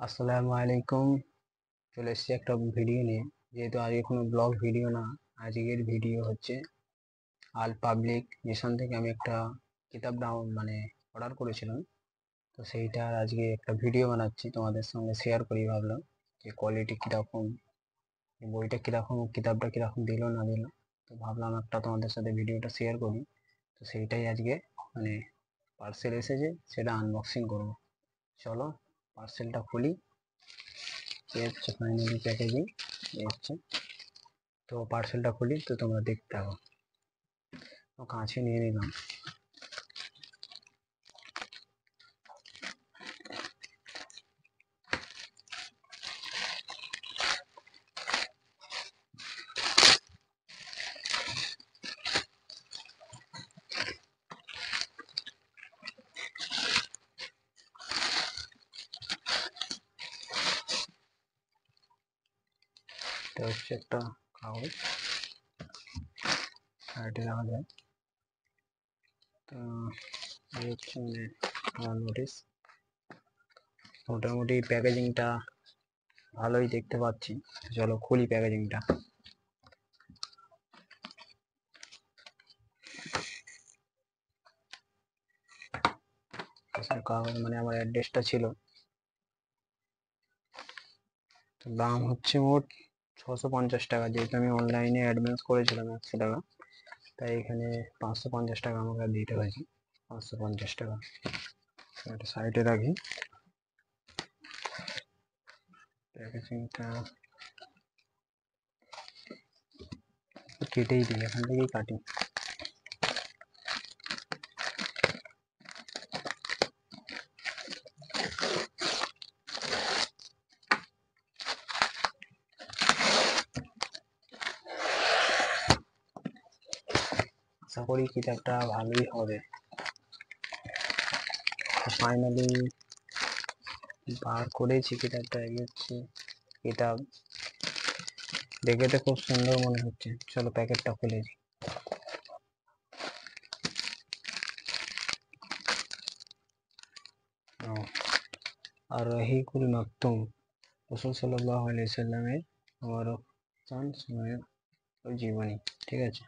আসসালামু আলাইকুম। চলে এসেছি একটা ভিডিও নিয়ে। যেহেতু আজকে কোনো ব্লগ ভিডিও না, আজকের ভিডিও হচ্ছে আল পাবলিক মিশন থেকে আমি একটা কিতাব অর্ডার করেছিলাম। তো সেইটার আজকে একটা ভিডিও বানাচ্ছি, তোমাদের সঙ্গে শেয়ার করি। ভাবলাম যে কোয়ালিটি কীরকম, বইটা কীরকম, কিতাবটা কীরকম দিল না দিল। তো ভাবলাম একটা তোমাদের সাথে ভিডিওটা শেয়ার করি। তো সেইটাই আজকে মানে পার্সেল এসেছে, সেটা আনবক্সিং করব। চলো পার্সেলটা খুলি। এই হচ্ছে ফাইনালি প্যাকেজিং। এই হচ্ছে, তো পার্সেলটা খুলি, তো তোমরা দেখতে থাকো। তো কাছে নিয়ে নিলাম। এটা হচ্ছে একটা কাগজ, সাইডে রাখা যায়। তো এই হচ্ছে আমার নোটিস। মোটামুটি প্যাকেজিংটা ভালোই দেখতে পাচ্ছি। চলো খুলি প্যাকেজিংটা। কাগজ আমার অ্যাড্রেসটা ছিল। তো দাম হচ্ছে মোট 650 টাকা। যেহেতু আমি অনলাইনে অ্যাডভান্স করেছিলাম 100 টাকা, তাই এখানে 550 টাকা আমাকে দিতে হয়েছে। 550 টাকা। এটা সাইডে রাখি। প্যাকেজিংটা কেটেই দিই, এখান থেকেই কাটি। আশা করি কিতাবটা ভালোই হবে। ফাইনালি বার করেছি কিতাবটা। এই হচ্ছে কিতাব, দেখে তো খুব সুন্দর মনে হচ্ছে। চলো প্যাকেটটা খুলেছি। আর রহিকুল মাকতুম, রাসূল সাল্লাল্লাহু আলাইহি সাল্লামের আমার সময়ের জীবনী। ঠিক আছে,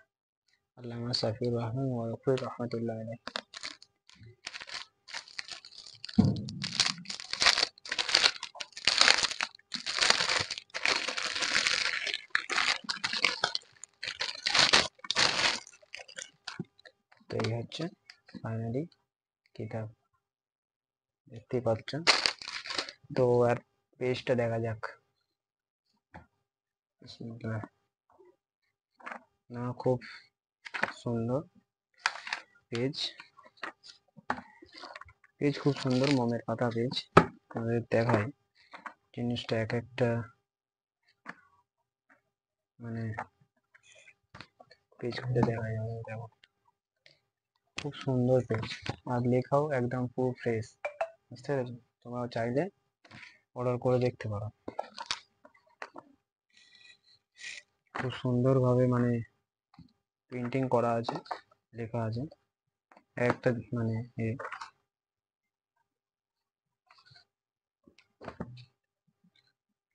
আল্লামা সাফিউর রহমান ওয়ারফুর রহমতুল্লাহ আলাইহি। তো এই হচ্ছে ফাইনালি কিতাব, দেখতে পাচ্ছ। তো আর পেজটা দেখা যাক। না, খুব সুন্দর পেজ। পেজ খুব সুন্দর, মোমের পাতা পেজ। আমাদের দেখায় জিনিসটা এক একটা পেজ খুলে দেখা যাবে। দেখো খুব সুন্দর পেজ, আর লেখাও একদম পুরো ফ্রেশ। বুঝতে পেরেছো? তোমরা চাইলে অর্ডার করে দেখতে পারো। খুব সুন্দর ভাবে প্রিন্টিং করা আছে, লেখা আছে একটা এ।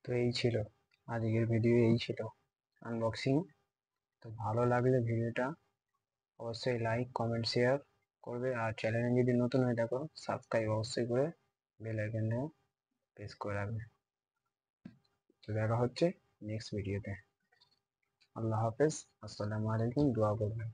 তো এই ছিল আজকের ভিডিও, এই ছিল আনবক্সিং। তো ভালো লাগলে ভিডিওটা অবশ্যই লাইক কমেন্ট শেয়ার করবে, আর চ্যানেলে যদি নতুন হয়ে থাকো সাবস্ক্রাইব অবশ্যই করে বেল আইকনে প্রেস করে রাখবে। তো দেখা হচ্ছে নেক্সট ভিডিওতে। আল্লাহ হাফেজ, আসসালামু আলাইকুম, দোয়া করবেন।